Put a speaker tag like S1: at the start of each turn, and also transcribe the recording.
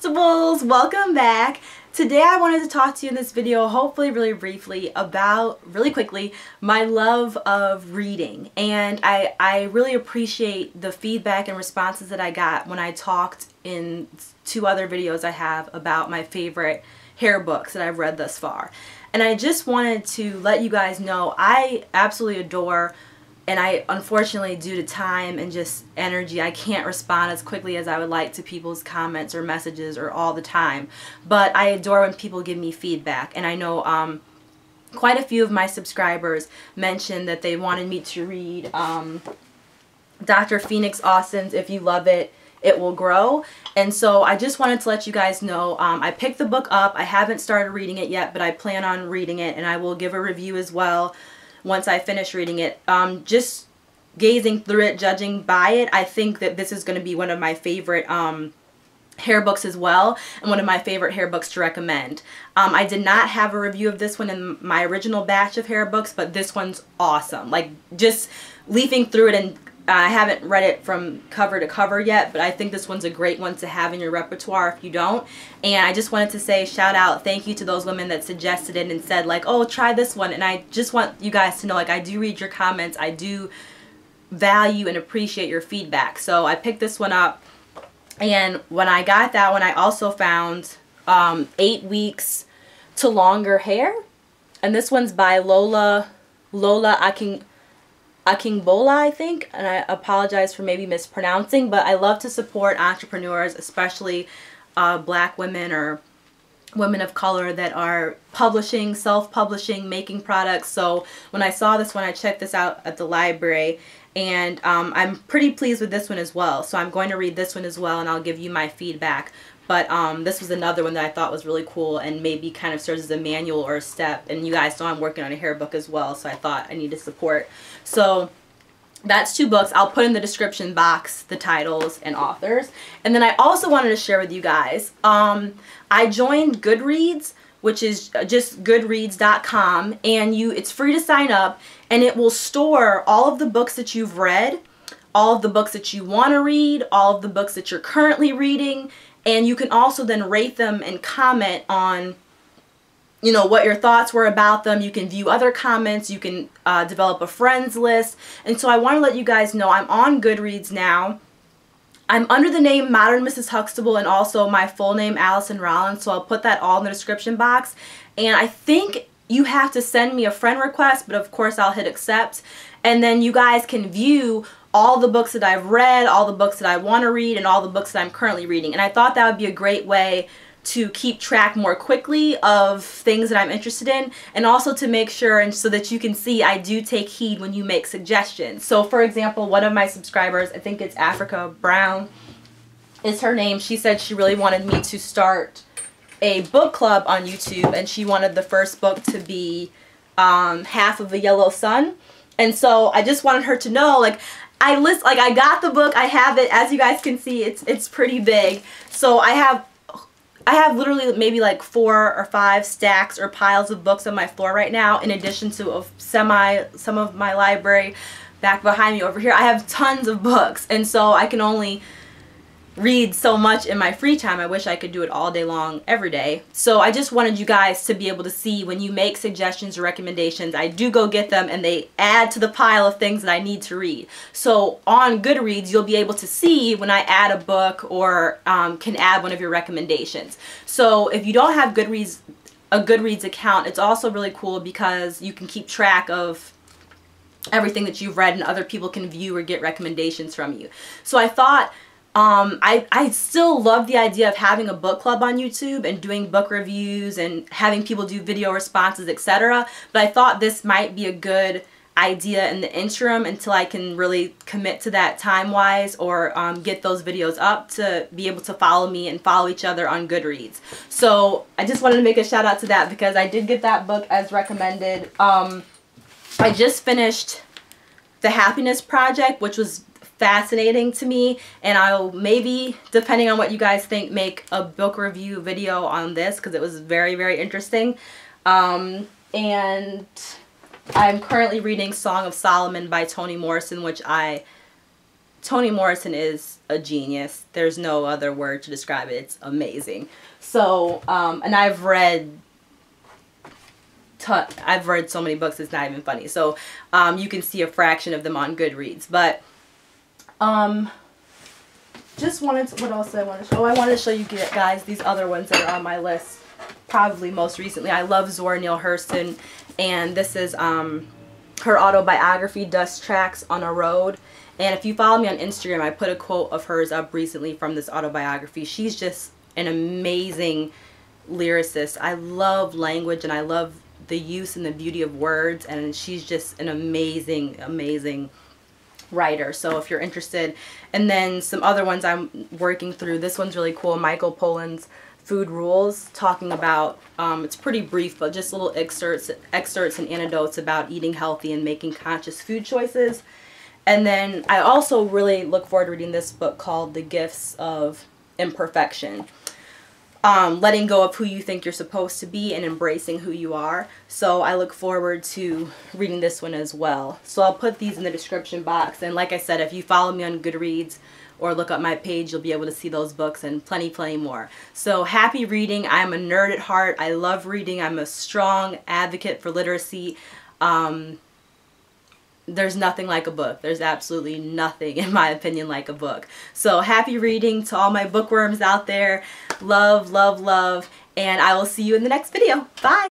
S1: Huxtables, welcome back. Today I wanted to talk to you in this video, hopefully really briefly, about, really quickly, my love of reading. And I really appreciate the feedback and responses that I got when I talked in 2 other videos I have about my favorite hair books that I've read thus far. And I just wanted to let you guys know I absolutely adore, and I unfortunately, due to time and just energy, I can't respond as quickly as I would like to people's comments or messages or all the time. But I adore when people give me feedback. And I know quite a few of my subscribers mentioned that they wanted me to read Dr. Phoenix Austin's If You Love It, It Will Grow. And so I just wanted to let you guys know I picked the book up. I haven't started reading it yet, but I plan on reading it, and I will give a review as well once I finish reading it. Just gazing through it, judging by it, I think that this is going to be one of my favorite hair books as well, and one of my favorite hair books to recommend. I did not have a review of this one in my original batch of hair books, but this one's awesome. Like, just leafing through it, and I haven't read it from cover to cover yet, but I think this one's a great one to have in your repertoire if you don't. And I just wanted to say shout out, thank you to those women that suggested it and said like, oh, try this one. And I just want you guys to know, like, I do read your comments. I do value and appreciate your feedback. So I picked this one up, and when I got that one, I also found 8 Weeks to Longer Hair. And this one's by Lola Akingbola, I think, and I apologize for maybe mispronouncing, but I love to support entrepreneurs, especially black women or women of color that are publishing, self-publishing, making products. So when I saw this one, I checked this out at the library, and I'm pretty pleased with this one as well. So I'm going to read this one as well, and I'll give you my feedback. But this was another one that I thought was really cool and maybe kind of serves as a manual or a step. And you guys know I'm working on a hair book as well, so I thought I need to support. So that's 2 books. I'll put in the description box the titles and authors. And then I also wanted to share with you guys, I joined Goodreads, which is just goodreads.com, and it's free to sign up, and it will store all of the books that you've read, all of the books that you want to read, all of the books that you're currently reading. And you can also then rate them and comment on, you know, what your thoughts were about them. You can view other comments. You can develop a friends list. And so I want to let you guys know I'm on Goodreads now. I'm under the name Modern Mrs. Huxtable, and also my full name, Allison Rollins. So I'll put that all in the description box. And I think you have to send me a friend request, but of course I'll hit accept. And then you guys can view all the books that I've read, all the books that I want to read, and all the books that I'm currently reading. And I thought that would be a great way to keep track more quickly of things that I'm interested in, and also to make sure, and so that you can see I do take heed when you make suggestions. So for example, one of my subscribers, I think it's Africa Brown is her name, she said she really wanted me to start a book club on YouTube, and she wanted the first book to be Half of a Yellow Sun. And so I just wanted her to know, like, I got the book, I have it, as you guys can see, it's pretty big. So I have literally maybe like 4 or 5 stacks or piles of books on my floor right now, in addition to some of my library back behind me over here. I have tons of books, and so I can only read so much in my free time. I wish I could do it all day long, every day. So I just wanted you guys to be able to see when you make suggestions or recommendations, I do go get them, and they add to the pile of things that I need to read. So on Goodreads, you'll be able to see when I add a book or can add one of your recommendations. So if you don't have a Goodreads account, it's also really cool because you can keep track of everything that you've read, and other people can view or get recommendations from you. So I thought, I still love the idea of having a book club on YouTube and doing book reviews and having people do video responses, etc. But I thought this might be a good idea in the interim until I can really commit to that time-wise, or get those videos up, to be able to follow me and follow each other on Goodreads. So I just wanted to make a shout out to that, because I did get that book as recommended. I just finished The Happiness Project, which was fascinating to me, and I'll maybe, depending on what you guys think, make a book review video on this, because it was very, very interesting. And I'm currently reading Song of Solomon by Toni Morrison, which I Toni Morrison is a genius. There's no other word to describe it. It's amazing. So, and I've read so many books, it's not even funny. So, you can see a fraction of them on Goodreads. But, just wanted to, what else did I want to show? Oh, I wanted to show you guys these other ones that are on my list. Probably most recently. I love Zora Neale Hurston. And this is, her autobiography, Dust Tracks on a Road. And if you follow me on Instagram, I put a quote of hers up recently from this autobiography. She's just an amazing lyricist. I love language and I love the use and the beauty of words, and she's just an amazing, amazing writer. So if you're interested. And then some other ones I'm working through. This one's really cool. Michael Pollan's Food Rules, talking about, it's pretty brief, but just little excerpts and anecdotes about eating healthy and making conscious food choices. And then I also really look forward to reading this book called The Gifts of Imperfection. Letting go of who you think you're supposed to be and embracing who you are. So I look forward to reading this one as well. So I'll put these in the description box. And like I said, if you follow me on Goodreads or look up my page, you'll be able to see those books and plenty more. So happy reading. I'm a nerd at heart. I love reading. I'm a strong advocate for literacy. There's nothing like a book. There's absolutely nothing, in my opinion, like a book. So happy reading to all my bookworms out there. Love, love, love. And I will see you in the next video. Bye.